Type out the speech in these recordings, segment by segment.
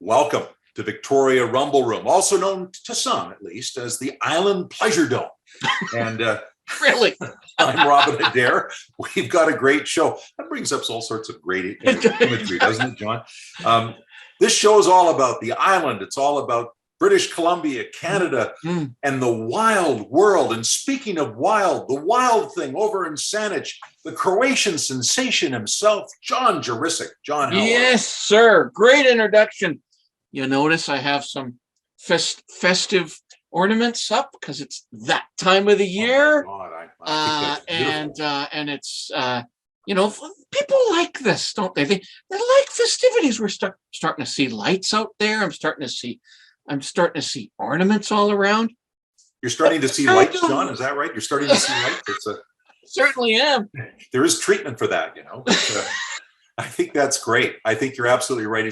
welcome to Victoria Rumble Room, also known to some, at least, as the Island Pleasure Dome. And really, I'm Robin Adair. We've got a great show. That brings up all sorts of great imagery, doesn't it, John? This show is all about the island. It's all about British Columbia, Canada, and the wild world. And speaking of wild, the wild thing over in Saanich, the Croatian sensation himself, John Jurisic. John, how are you? Yes, sir. Great introduction. You notice I have some festive ornaments up because it's that time of the year. Oh my God, I think that's and it's people like this, don't they? They like festivities. We're starting to see lights out there. I'm starting to see ornaments all around. You're starting to see lights, John? Is that right? You're starting to see lights? Certainly am. There is treatment for that, But, I think that's great. I think you're absolutely right.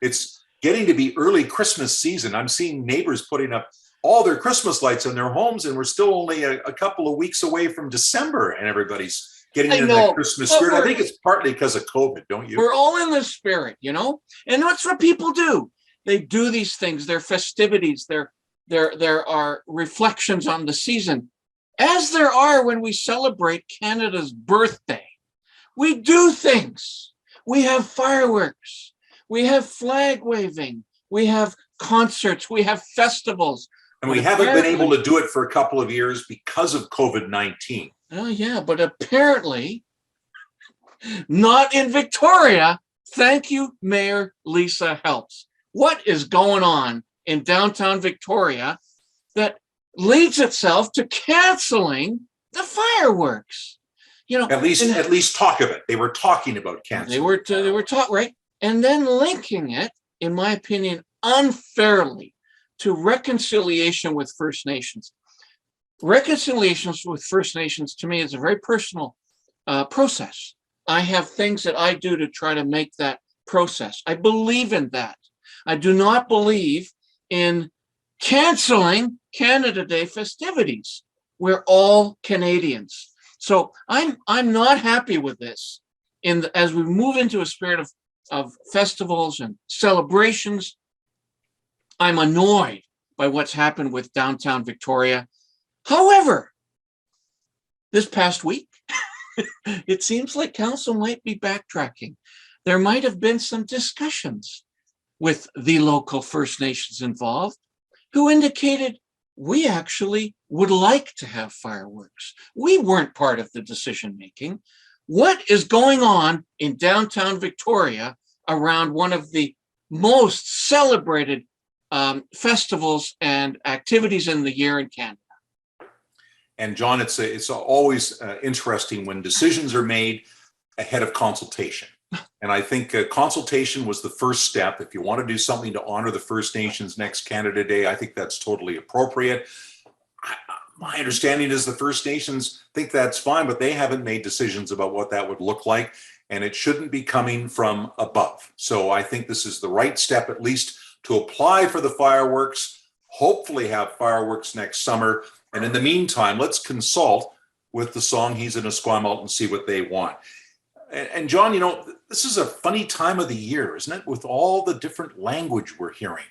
It's getting to be early Christmas season. I'm seeing neighbors putting up all their Christmas lights in their homes, and we're still only a couple of weeks away from December, and everybody's getting in the Christmas spirit. I think it's partly because of COVID, don't you? We're all in the spirit, and that's what people do. They do these things. They're festivities. There are reflections on the season, as there are when we celebrate Canada's birthday. We do things. We have fireworks. We have flag waving. We have concerts. We have festivals. And we haven't been able to do it for a couple of years because of COVID-19. Oh, yeah, but apparently not in Victoria. Thank you, Mayor Lisa Helps. What is going on in downtown Victoria that leads itself to canceling the fireworks? At least talk of it. They were talking about canceling. They were talking, right? And then linking it, in my opinion, unfairly to reconciliation with First Nations. Reconciliations with First Nations, to me, is a very personal process. I have things that I do to try to make that process. I believe in that. I do not believe in canceling Canada Day festivities. We're all Canadians. So I'm not happy with this. As we move into a spirit of festivals and celebrations, I'm annoyed by what's happened with downtown Victoria. However, this past week, it seems like council might be backtracking. There might have been some discussions with the local First Nations involved who indicated we actually would like to have fireworks. We weren't part of the decision-making. What is going on in downtown Victoria around one of the most celebrated festivals and activities in the year in Canada? And John, it's always interesting when decisions are made ahead of consultation. And I think consultation was the first step. If you want to do something to honor the First Nations next Canada Day, I think that's totally appropriate. My understanding is the First Nations think that's fine, but they haven't made decisions about what that would look like, and it shouldn't be coming from above. So I think this is the right step, at least, to apply for the fireworks, hopefully have fireworks next summer. And in the meantime, let's consult with the Songhees and Esquimalt and see what they want. And John, this is a funny time of the year, isn't it? With all the different language we're hearing.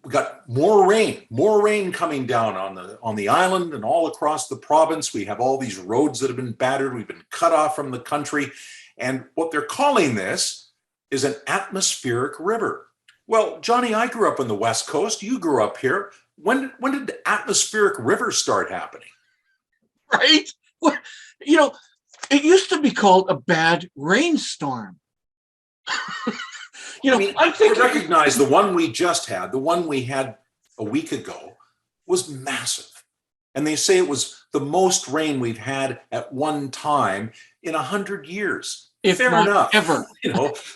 We got more rain coming down on the island and all across the province. We have all these roads that have been battered. We've been cut off from the country. And what they're calling this is an atmospheric river. Well, Johnny, I grew up on the West Coast. You grew up here. When did the atmospheric rivers start happening? Right? Well, it used to be called a bad rainstorm. I recognize the one we just had, the one we had a week ago, was massive. And they say it was the most rain we've had at one time in 100 years. If Fair not enough. Ever.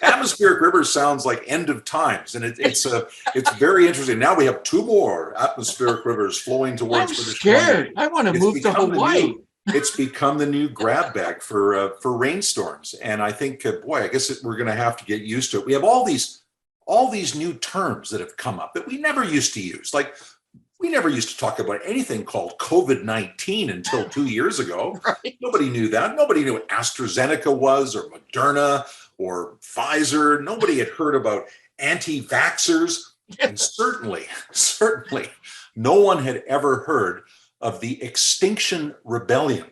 Atmospheric rivers sounds like end of times, and it's very interesting. Now we have two more atmospheric rivers flowing towards British Columbia. I'm scared. I want to move to Hawaii. It's become the new grab bag for rainstorms, and I think, I guess we're going to have to get used to it. We have all these new terms that have come up that we never used to use. Like, we never used to talk about anything called COVID-19 until 2 years ago. Right. Nobody knew that. Nobody knew what AstraZeneca was, or Moderna, or Pfizer. Nobody had heard about anti-vaxxers, and certainly, no one had ever heard of the Extinction Rebellion.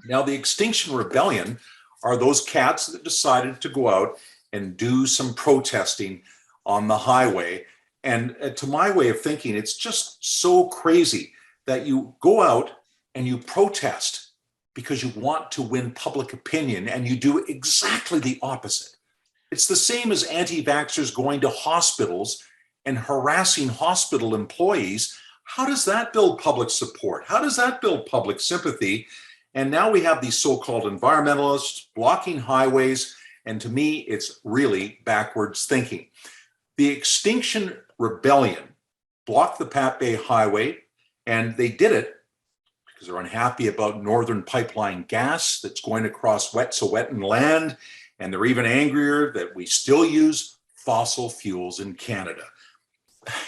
Now, the Extinction Rebellion are those cats that decided to go out and do some protesting on the highway. And to my way of thinking, it's just so crazy that you go out and you protest because you want to win public opinion, and you do exactly the opposite. It's the same as anti-vaxxers going to hospitals and harassing hospital employees. How does that build public support? How does that build public sympathy? And now we have these so-called environmentalists blocking highways. And to me, it's really backwards thinking. The Extinction Rebellion blocked the Pat Bay Highway, and they did it because they're unhappy about Northern Pipeline gas that's going across Wet'suwet'en land. And they're even angrier that we still use fossil fuels in Canada.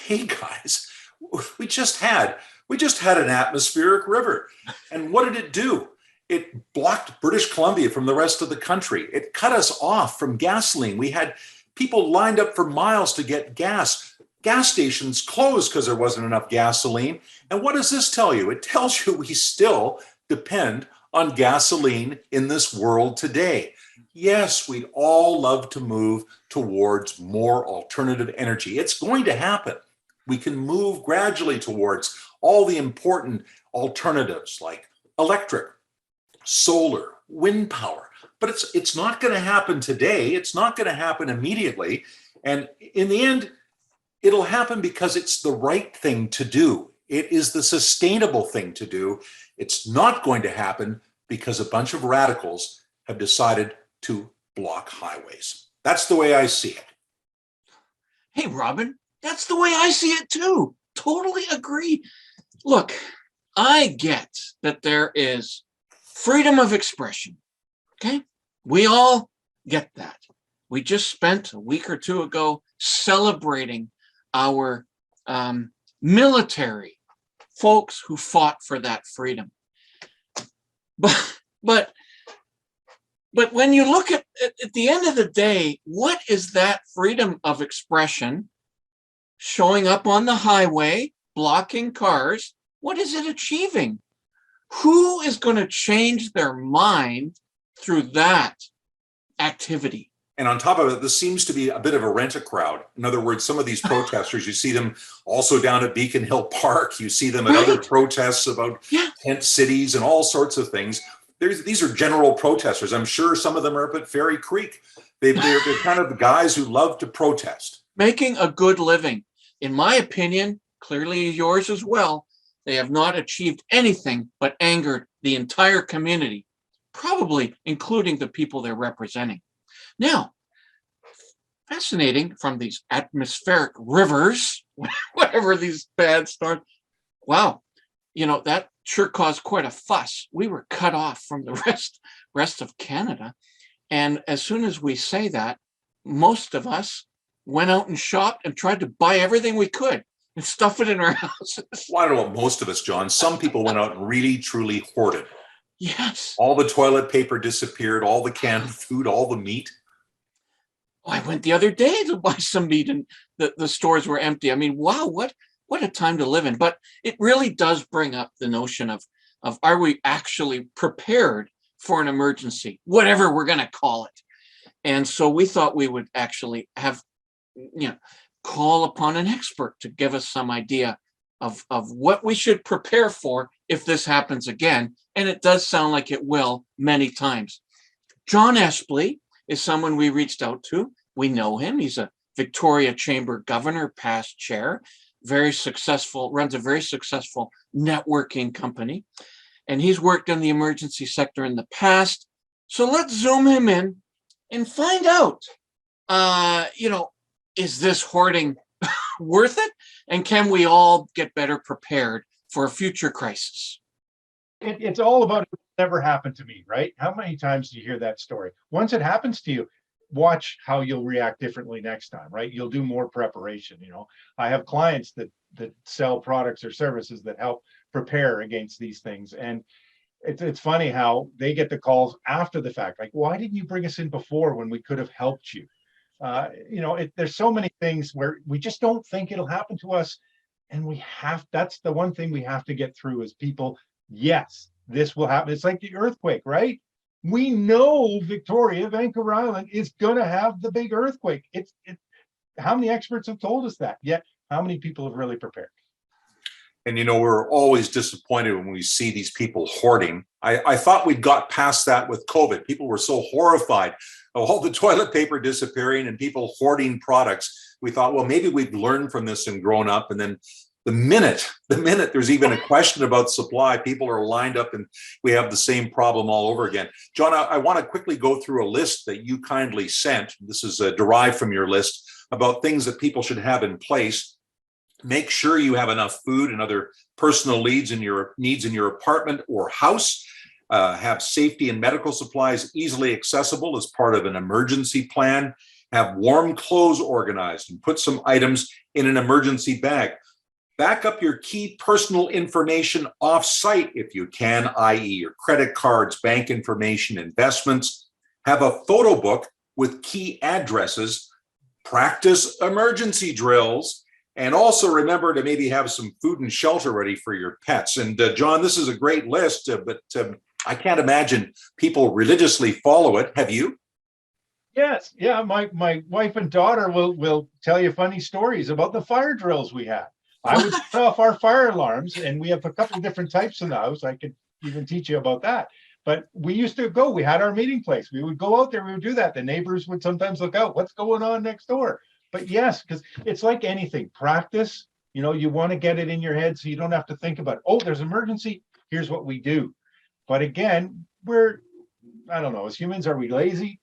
Hey guys, we just had an atmospheric river. And what did it do? It blocked British Columbia from the rest of the country. It cut us off from gasoline. We had people lined up for miles to get gas. Gas stations closed because there wasn't enough gasoline. And what does this tell you? It tells you we still depend on gasoline in this world today. Yes, we'd all love to move towards more alternative energy. It's going to happen. We can move gradually towards all the important alternatives like electric, solar, wind power. But it's not going to happen today. It's not going to happen immediately. And in the end, it'll happen because it's the right thing to do. It is the sustainable thing to do. It's not going to happen because a bunch of radicals have decided to block highways. That's the way I see it. Hey, Robin, that's the way I see it too. Totally agree. Look, I get that there is freedom of expression. Okay? We all get that. We just spent a week or two ago celebrating our military folks who fought for that freedom. But when you look at the end of the day, what is that freedom of expression showing up on the highway, blocking cars? What is it achieving? Who is going to change their mind through that activity? And on top of it, this seems to be a bit of a rent-a-crowd. In other words, some of these protesters, you see them also down at Beacon Hill Park. You see them at other protests about tent cities and all sorts of things. These are general protesters. I'm sure some of them are up at Fairy Creek. They're kind of the guys who love to protest. Making a good living. In my opinion, clearly yours as well, they have not achieved anything but angered the entire community, probably including the people they're representing. Now, fascinating from these atmospheric rivers, whatever these bad storms. Wow, that sure caused quite a fuss. We were cut off from the rest of Canada. And as soon as we say that, most of us went out and shopped and tried to buy everything we could and stuff it in our houses. Well, I don't know about most of us, John. Some people went out and really, truly hoarded. Yes. All the toilet paper disappeared, all the canned food, all the meat. I went the other day to buy some meat and the stores were empty. I mean, wow, what a time to live in. But it really does bring up the notion of are we actually prepared for an emergency, whatever we're going to call it. And so we thought we would actually have, call upon an expert to give us some idea of what we should prepare for if this happens again. And it does sound like it will many times. John Espley is someone we reached out to. We know him. He's a Victoria Chamber governor, past chair, very successful, runs a very successful networking company. And he's worked in the emergency sector in the past. So let's zoom him in and find out, is this hoarding worth it? And can we all get better prepared for a future crisis? It's all about it never happened to me, right? How many times do you hear that story? Once it happens to you, watch how you'll react differently next time, right? You'll do more preparation. I have clients that sell products or services that help prepare against these things. And it's funny how they get the calls after the fact, like, why didn't you bring us in before when we could have helped you? There's so many things where we just don't think it'll happen to us. And that's the one thing we have to get through as people. Yes, this will happen. It's like the earthquake, right? We know Victoria, Vancouver Island is going to have the big earthquake. How many experts have told us that? Yet, how many people have really prepared? And we're always disappointed when we see these people hoarding. I thought we'd got past that with COVID. People were so horrified of all the toilet paper disappearing and people hoarding products. We thought, well, maybe we've learned from this and grown up. And then the minute there's even a question about supply, people are lined up and we have the same problem all over again. John, I want to quickly go through a list that you kindly sent. This is derived from your list about things that people should have in place. Make sure you have enough food and other personal needs in your apartment or house. Have safety and medical supplies easily accessible as part of an emergency plan. Have warm clothes organized and put some items in an emergency bag. Back up your key personal information off-site if you can, i.e. your credit cards, bank information, investments. Have a photo book with key addresses. Practice emergency drills. And also remember to maybe have some food and shelter ready for your pets. And John, this is a great list, but I can't imagine people religiously follow it. Have you? Yes. Yeah. My wife and daughter will tell you funny stories about the fire drills we had. I would set off our fire alarms, and we have a couple of different types in the house. I could even teach you about that. But we used to we had our meeting place. We would go out there, we would do that. The neighbors would sometimes look out, what's going on next door? But yes, because it's like anything, practice, you want to get it in your head so you don't have to think about, oh, there's emergency, here's what we do. But again, I don't know, as humans, are we lazy?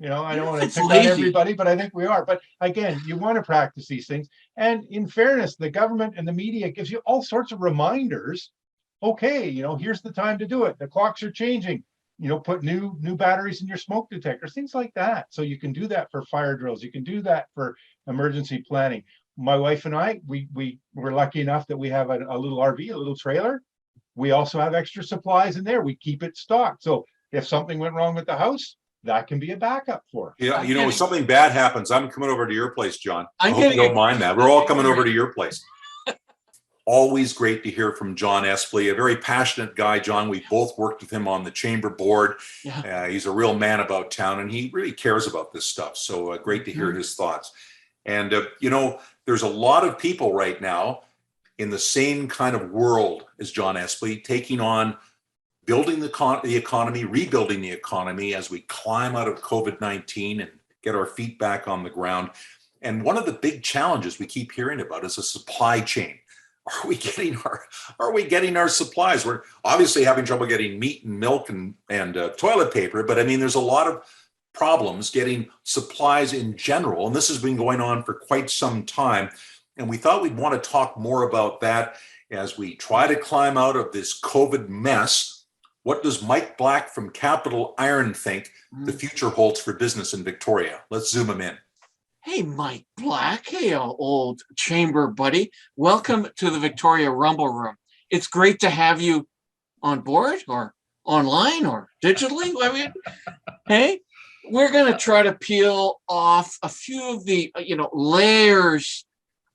I don't want to pick on everybody, but I think we are. But again, you want to practice these things. And in fairness, the government and the media gives you all sorts of reminders. Okay, here's the time to do it. The clocks are changing. Put new batteries in your smoke detectors, things like that. So you can do that for fire drills. You can do that for emergency planning. My wife and I, we're lucky enough that we have a little RV, a little trailer. We also have extra supplies in there. We keep it stocked. So if something went wrong with the house, that can be a backup for. Yeah, if something bad happens, I'm coming over to your place, John. I hope you don't mind that. We're all coming over to your place. Always great to hear from John Espley, a very passionate guy, John. We both worked with him on the chamber board. Yeah. He's a real man about town, and he really cares about this stuff. So great to hear his thoughts. And, there's a lot of people right now in the same kind of world as John Espley, taking on building the economy, rebuilding the economy as we climb out of COVID-19 and get our feet back on the ground. And one of the big challenges we keep hearing about is a supply chain. Are we getting our supplies? We're obviously having trouble getting meat and milk and toilet paper, but I mean, there's a lot of problems getting supplies in general. And this has been going on for quite some time. And we thought we'd want to talk more about that as we try to climb out of this COVID mess. What does Mike Black from Capital Iron think the future holds for business in Victoria? Let's zoom him in. Hey, Mike Black. Hey, old chamber buddy. Welcome to the Victoria Rumble Room. It's great to have you on board or online or digitally. I mean, hey, we're going to try to peel off a few of the, layers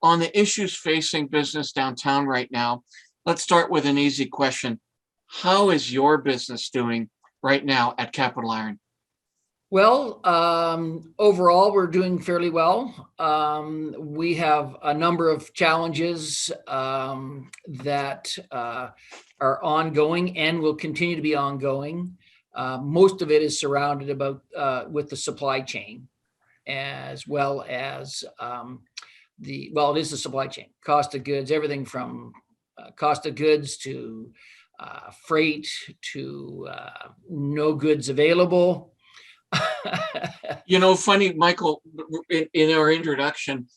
on the issues facing business downtown right now. Let's start with an easy question. How is your business doing right now at Capital Iron? Well, overall, we're doing fairly well. We have a number of challenges that are ongoing and will continue to be ongoing. Most of it is surrounded with the supply chain, as well as it is the supply chain, cost of goods, everything from cost of goods to freight to no goods available. Funny, Michael, in our introduction,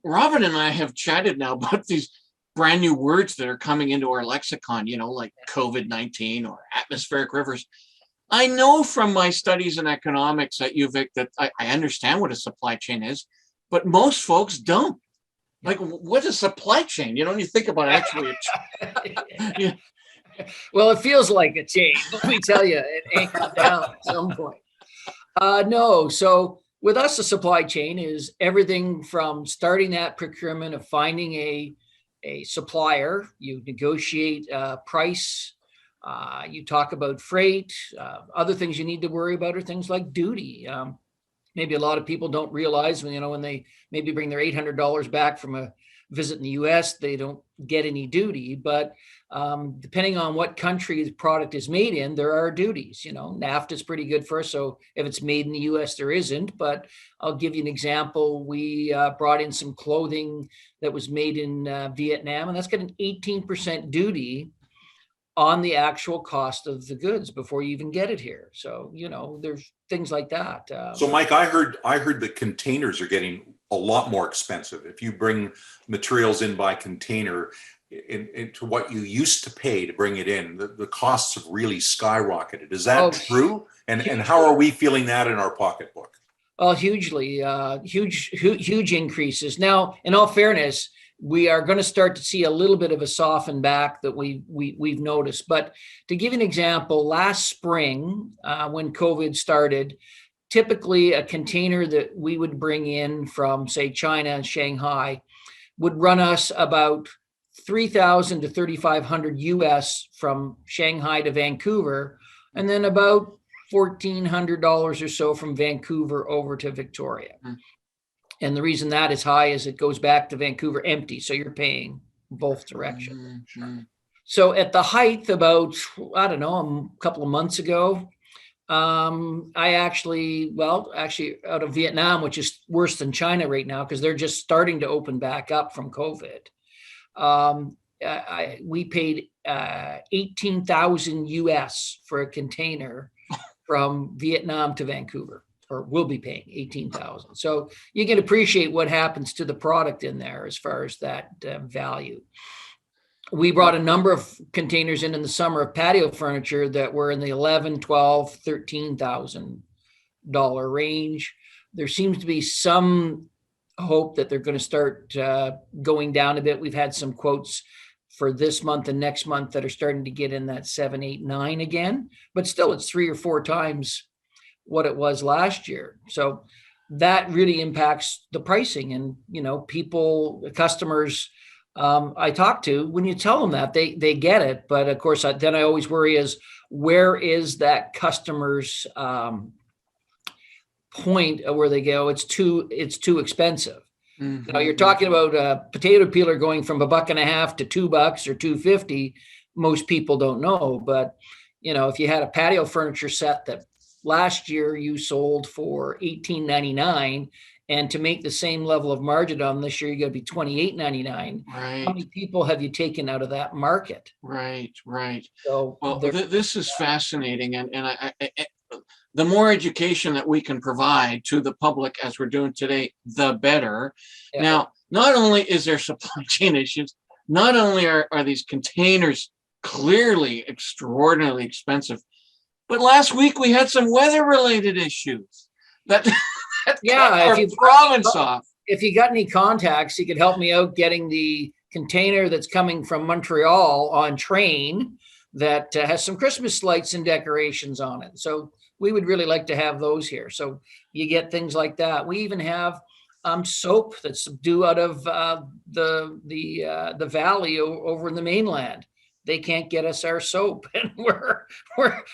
Robin and I have chatted now about these brand new words that are coming into our lexicon, like COVID-19 or atmospheric rivers. I know from my studies in economics at UVic that I understand what a supply chain is, but most folks don't. Like, what is supply chain? You think about actually. Well, it feels like a chain. Let me tell you, it ain't down at some point. No, so with us, the supply chain is everything from starting that procurement of finding a supplier, you negotiate price, you talk about freight, other things you need to worry about are things like duty. Maybe a lot of people don't realize when they maybe bring their $800 back from a visit in the US, they don't get any duty, but depending on what country the product is made in, there are duties. NAFTA is pretty good for us. So if it's made in the US, there isn't. But I'll give you an example. We brought in some clothing that was made in Vietnam, and that's got an 18% duty on the actual cost of the goods before you even get it here. So, there's things like that. So Mike, I heard that containers are getting a lot more expensive. If you bring materials in by container into what you used to pay to bring it in, the costs have really skyrocketed. Is that true? And how are we feeling that in our pocketbook? Well, hugely, huge increases. Now, in all fairness, we are going to start to see a little bit of a soften back that we've noticed. But to give you an example, last spring, when COVID started, typically a container that we would bring in from, say, China and Shanghai would run us about $3,000 to $3,500 US from Shanghai to Vancouver, and then about $1,400 or so from Vancouver over to Victoria. And the reason that is high is it goes back to Vancouver empty. So you're paying both directions. So at the height, about, I don't know, a couple of months ago, I actually out of Vietnam, which is worse than China right now, because they're just starting to open back up from COVID. We paid 18,000 US for a container from Vietnam to Vancouver, or will be paying 18,000. So you can appreciate what happens to the product in there as far as that value. We brought a number of containers in the summer of patio furniture that were in the $11,000, $12,000, $13,000 range. There seems to be some hope that they're going to start going down a bit. We've had some quotes for this month and next month that are starting to get in that 7, 8, 9 again, but still it's 3 or 4 times what it was last year. So that really impacts the pricing. And, customers I talk to, when you tell them that, they get it. But of course, then I always worry is, where is that customer's point where they go, it's too expensive. Mm-hmm. You're talking about a potato peeler going from $1.50 to $2 or $2.50. Most people don't know, but if you had a patio furniture set that last year you sold for $18.99, and to make the same level of margin on this year, you got to be $28.99. Right. How many people have you taken out of that market? Right. So, this is fascinating, and I the more education that we can provide to the public as we're doing today, the better. Yeah. Now, not only is there supply chain issues, not only are these containers clearly extraordinarily expensive, but last week we had some weather-related issues that cut our province off. If you got any contacts, you could help me out getting the container that's coming from Montreal on train that has some Christmas lights and decorations on it. So we would really like to have those here. So you get things like that. We even have soap that's due out of the valley over in the mainland. They can't get us our soap, and we're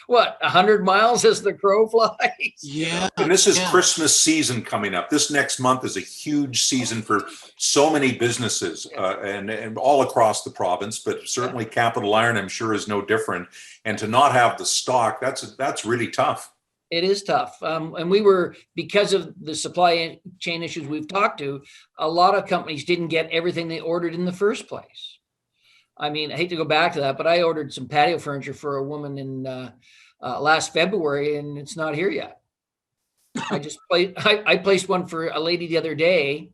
what, 100 miles as the crow flies. Yeah. And this is Christmas season coming up. This next month is a huge season for so many businesses and all across the province, but certainly Capital Iron, I'm sure, is no different. And to not have the stock, that's really tough. It is tough. And we were, because of the supply chain issues we've talked to, a lot of companies didn't get everything they ordered in the first place. I mean, I hate to go back to that, but I ordered some patio furniture for a woman in last February, and it's not here yet. I placed one for a lady the other day,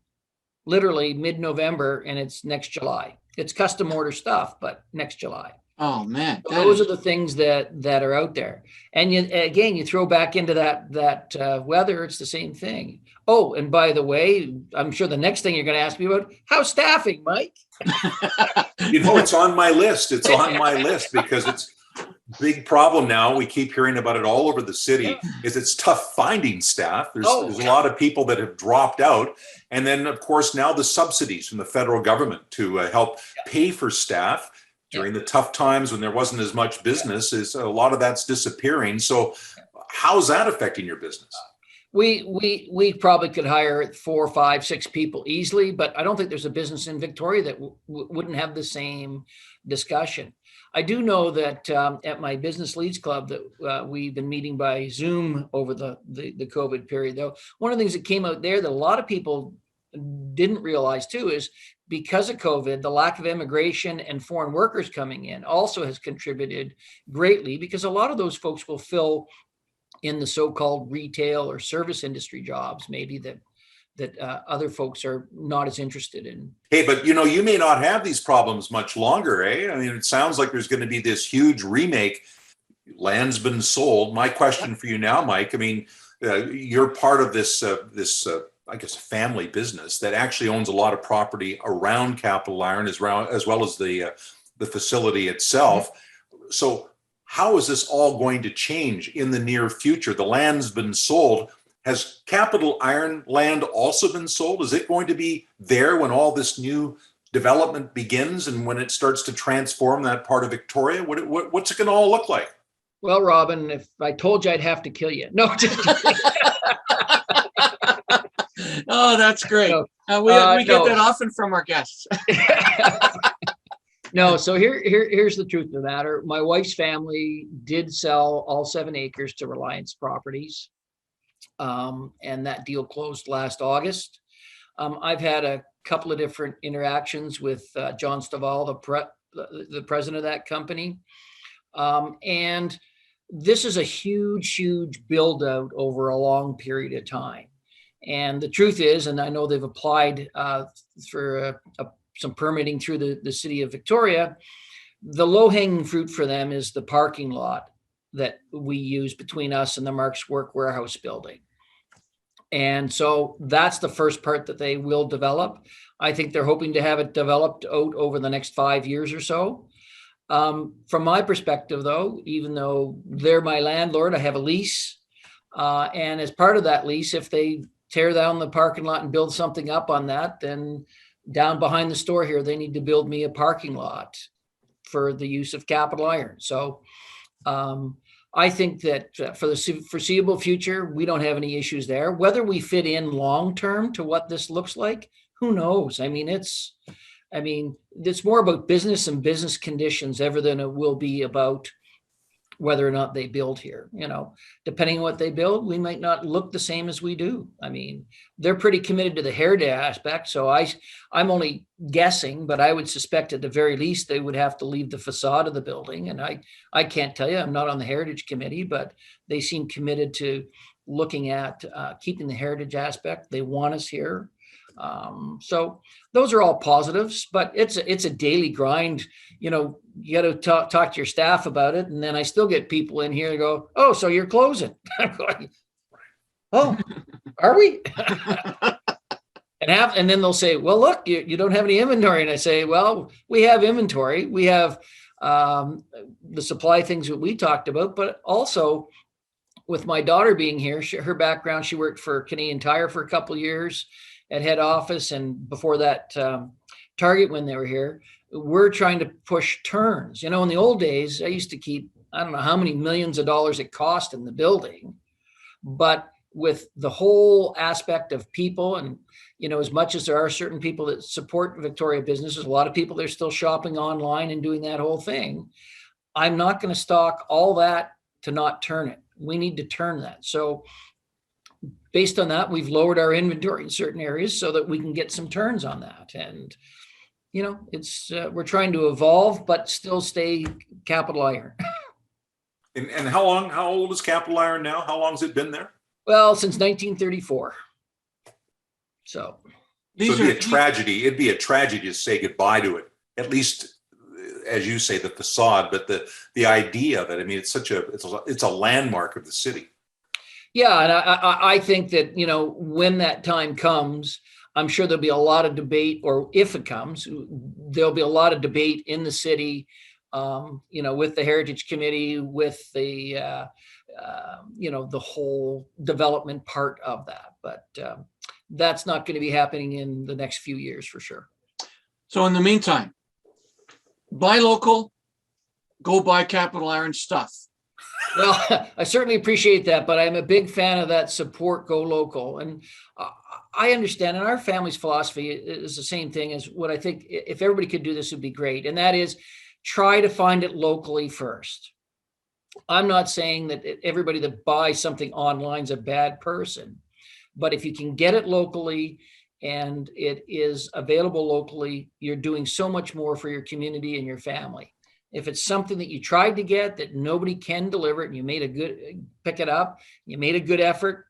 literally mid-November, and it's next July. It's custom order stuff, but next July. Oh man, so those are the things that are out there. And you throw back into that weather, it's the same thing. Oh, and by the way, I'm sure the next thing you're going to ask me about, how's staffing, Mike? It's on my list. It's on my list because big problem now, we keep hearing about it all over the city, is it's tough finding staff. There's a lot of people that have dropped out. And then, of course, now the subsidies from the federal government to help pay for staff during the tough times when there wasn't as much business, is a lot of that's disappearing. So how's that affecting your business? We probably could hire 4, 5, 6 people easily, but I don't think there's a business in Victoria that wouldn't have the same discussion. I do know that at my business leads club that we've been meeting by Zoom over the COVID period, though, one of the things that came out there that a lot of people didn't realize too is because of COVID, the lack of immigration and foreign workers coming in also has contributed greatly, because a lot of those folks will fill in the so-called retail or service industry jobs, maybe that other folks are not as interested in. Hey, but you may not have these problems much longer, eh? I mean, it sounds like there's going to be this huge remake. Land's been sold. My question for you now, Mike, I mean, you're part of this I guess, family business that actually owns a lot of property around Capital Iron as well as the facility itself. So how is this all going to change in the near future? The land's been sold. Has Capital Iron land also been sold? Is it going to be there when all this new development begins and when it starts to transform that part of Victoria? What's it going to all look like? Well, Robin, if I told you, I'd have to kill you. No, just Oh, that's great. We get that often from our guests. No, so here's the truth of the matter. My wife's family did sell all 7 acres to Reliance Properties. And that deal closed last August. I've had a couple of different interactions with John Stovall, the president of that company. And this is a huge build out over a long period of time. And the truth is, and I know they've applied for some permitting through the city of Victoria, the low-hanging fruit for them is the parking lot that we use between us and the Mark's Work Warehouse building. And so that's the first part that they will develop. I think they're hoping to have it developed out over the next 5 years or so. From my perspective, though, even though they're my landlord, I have a lease. And as part of that lease, if they tear down the parking lot and build something up on that, then down behind the store here, they need to build me a parking lot for the use of Capital Iron. So I think that for the foreseeable future, we don't have any issues there. Whether we fit in long-term to what this looks like, who knows? I mean, it's more about business and business conditions ever than it will be about whether or not they build here. Depending on what they build, we might not look the same as we do. I mean, they're pretty committed to the heritage aspect. So I'm only guessing, but I would suspect at the very least, they would have to leave the facade of the building. And I can't tell you, I'm not on the heritage committee, but they seem committed to looking at keeping the heritage aspect. They want us here. So those are all positives, but it's a daily grind. You got to talk to your staff about it. And then I still get people in here that go, "Oh, so you're closing." I'm going, "Oh, are we?" And then they'll say, "Well, look, you don't have any inventory." And I say, "Well, we have inventory. We have the supply things that we talked about, but also with my daughter being here, her background, she worked for Canadian Tire for a couple of years at head office, and before that, Target when they were here. We're trying to push turns. In the old days, I used to keep, I don't know how many millions of dollars it cost in the building, but with the whole aspect of people and, as much as there are certain people that support Victoria businesses, a lot of people, they're still shopping online and doing that whole thing. I'm not going to stock all that to not turn it. We need to turn that. So based on that, we've lowered our inventory in certain areas so that we can get some turns on that. And, it's we're trying to evolve, but still stay Capital Iron. And how old is Capital Iron now? How long has it been there? Well, since 1934. So it'd be a tragedy. It'd be a tragedy to say goodbye to it. At least, as you say, the facade, but the idea that, it's a landmark of the city. Yeah, and I think that, when that time comes, I'm sure there'll be a lot of debate, or if it comes, there'll be a lot of debate in the city with the Heritage Committee, with the, the whole development part of that. But that's not going to be happening in the next few years for sure. So in the meantime, buy local, go buy Capital Iron stuff. Well, I certainly appreciate that, but I'm a big fan of that support, go local. And I understand, and our family's philosophy is the same thing as what I think if everybody could do this would be great. And that is try to find it locally first. I'm not saying that everybody that buys something online is a bad person, but if you can get it locally and it is available locally, you're doing so much more for your community and your family. If it's something that you tried to get that nobody can deliver it and you made a good, pick it up, you made a good effort,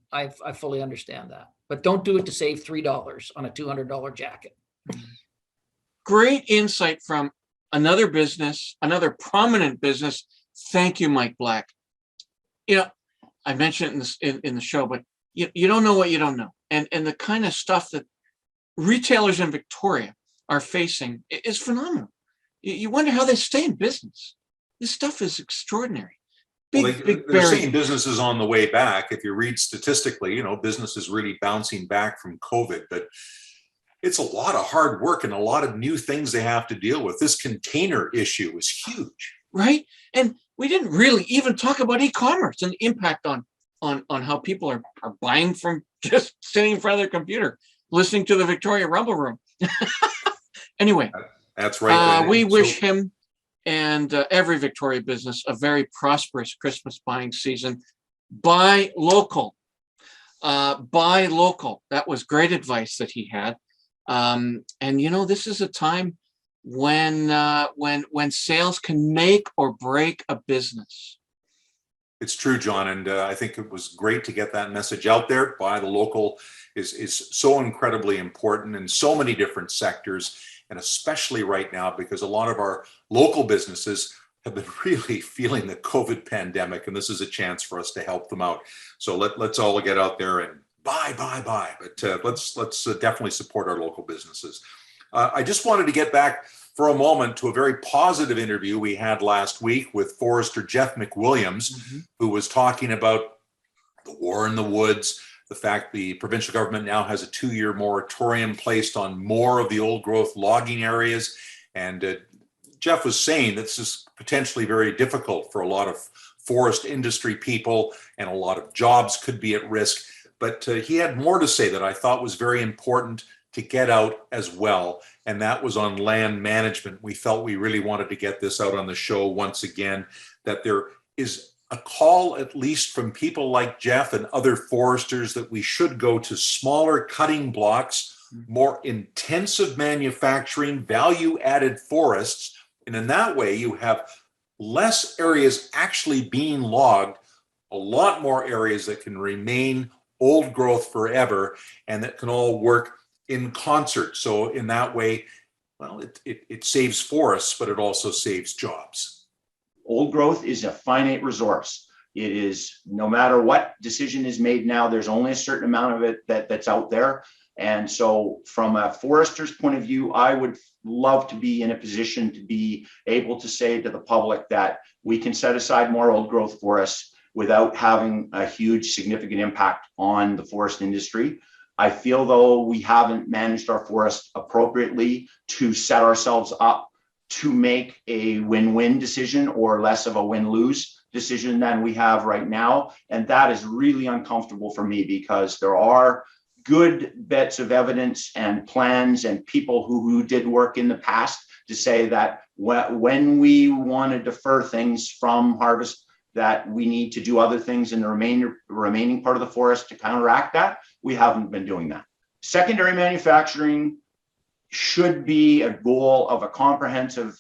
I fully understand that. But don't do it to save $3 on a $200 jacket. Great insight from another business, another prominent business. Thank you, Mike Black. I mentioned it in the show, but you don't know what you don't know. And the kind of stuff that retailers in Victoria are facing is phenomenal. You wonder how they stay in business. This stuff is extraordinary. They're saying business is on the way back. If you read statistically, business is really bouncing back from COVID, but it's a lot of hard work and a lot of new things they have to deal with. This container issue is huge. Right? And we didn't really even talk about e-commerce and the impact on how people are buying from just sitting in front of their computer, listening to the Victoria Rumble Room. Anyway. That's right. We wish him and every Victoria business a very prosperous Christmas buying season. Buy local. Buy local. That was great advice that he had. And this is a time when sales can make or break a business. It's true, John, and I think it was great to get that message out there. Buy the local is so incredibly important in so many different sectors. And especially right now, because a lot of our local businesses have been really feeling the COVID pandemic, and this is a chance for us to help them out. So let's all get out there and buy. But let's definitely support our local businesses. I just wanted to get back for a moment to a very positive interview we had last week with Forester Jeff McWilliams, who was talking about the war in the woods, the fact the provincial government now has a 2-year moratorium placed on more of the old growth logging areas. And Jeff was saying this is potentially very difficult for a lot of forest industry people and a lot of jobs could be at risk. But he had more to say that I thought was very important to get out as well. And that was on land management. We felt we really wanted to get this out on the show once again, that there is a call, at least from people like Jeff and other foresters, that we should go to smaller cutting blocks, more intensive manufacturing, value-added forests. And in that way, you have less areas actually being logged, a lot more areas that can remain old growth forever, and that can all work in concert. So in that way, well, it saves forests, but it also saves jobs. Old growth is a finite resource. It is, no matter what decision is made now, there's only a certain amount of it that's out there. And so from a forester's point of view, I would love to be in a position to be able to say to the public that we can set aside more old growth forests without having a huge significant impact on the forest industry. I feel though we haven't managed our forest appropriately to set ourselves up to make a win-win decision or less of a win-lose decision than we have right now. And that is really uncomfortable for me because there are good bits of evidence and plans and people who did work in the past to say that when we want to defer things from harvest, that we need to do other things in the remaining part of the forest to counteract that. We haven't been doing that. Secondary manufacturing should be a goal of a comprehensive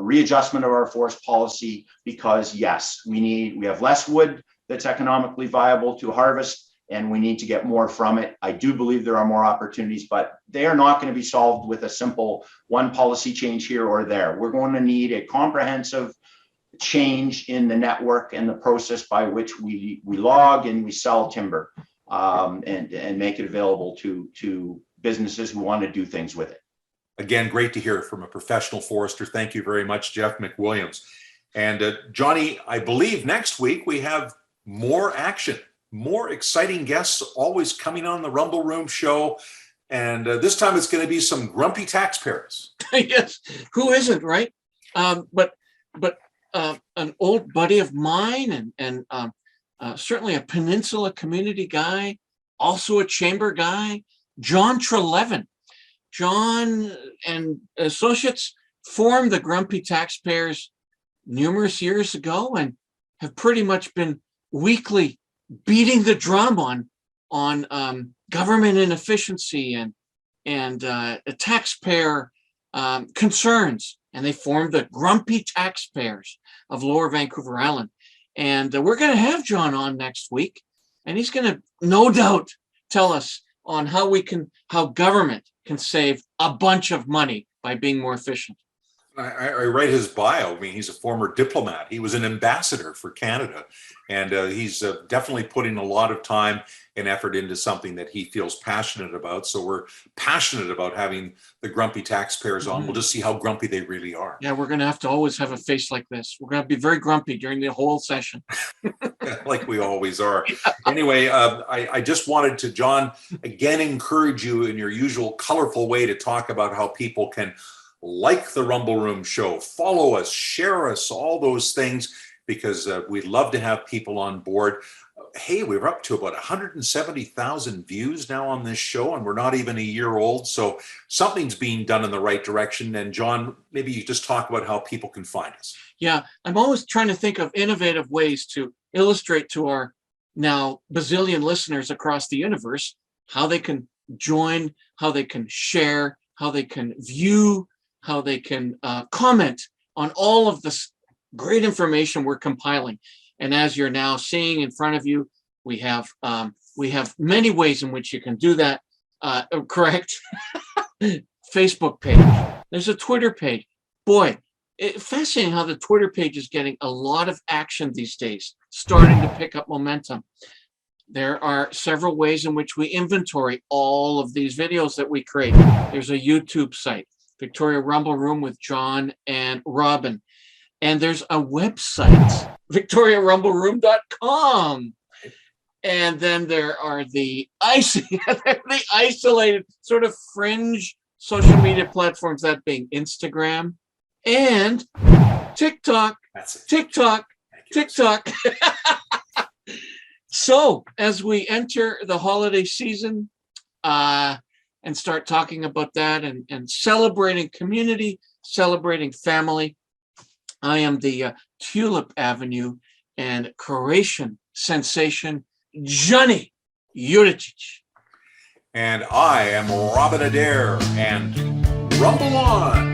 readjustment of our forest policy, because yes, we have less wood that's economically viable to harvest, and we need to get more from it. I do believe there are more opportunities, but they are not going to be solved with a simple one policy change here or there. We're going to need a comprehensive change in the network and the process by which we log and we sell timber, and make it available to businesses who want to do things with it. Again, great to hear from a professional forester. Thank you very much, Jeff McWilliams. And Johnny, I believe next week we have more action, more exciting guests always coming on the Rumble Room show. And this time it's going to be some grumpy taxpayers. Yes, who isn't, right? But an old buddy of mine and certainly a Peninsula community guy, also a chamber guy, John Trelevin. John and associates formed the Grumpy Taxpayers numerous years ago and have pretty much been weekly beating the drum on government inefficiency and taxpayer concerns. And they formed the Grumpy Taxpayers of Lower Vancouver Island. And we're going to have John on next week, and he's going to no doubt tell us on how government can save a bunch of money by being more efficient. I read his bio. I mean, he's a former diplomat. He was an ambassador for Canada, and he's definitely putting a lot of time and effort into something that he feels passionate about. So we're passionate about having the Grumpy Taxpayers on. We'll just see how grumpy they really are. Yeah, we're going to have to always have a face like this. We're going to be very grumpy during the whole session. Like we always are. Anyway, I just wanted to, John, again, encourage you in your usual colorful way to talk about how people can like the Rumble Room show, follow us, share us, all those things, because we'd love to have people on board. Hey, we're up to about 170,000 views now on this show, and we're not even a year old. So something's being done in the right direction. And John, maybe you just talk about how people can find us. Yeah, I'm always trying to think of innovative ways to illustrate to our now bazillion listeners across the universe how they can join, how they can share, how they can view, how they can comment on all of this great information we're compiling. And as you're now seeing in front of you, we have many ways in which you can do that. Correct? Facebook page. There's a Twitter page. Boy, fascinating how the Twitter page is getting a lot of action these days, starting to pick up momentum. There are several ways in which we inventory all of these videos that we create. There's a YouTube site, Victoria Rumble Room with John and Robin. And there's a website, victoriarumbleroom.com. And then there are the isolated sort of fringe social media platforms, that being Instagram and TikTok. TikTok. So as we enter the holiday season and start talking about that and celebrating community, celebrating family, I am the Tulip Avenue and Croatian sensation, Johnny Juricic. And I am Robin Adair, and rumble on.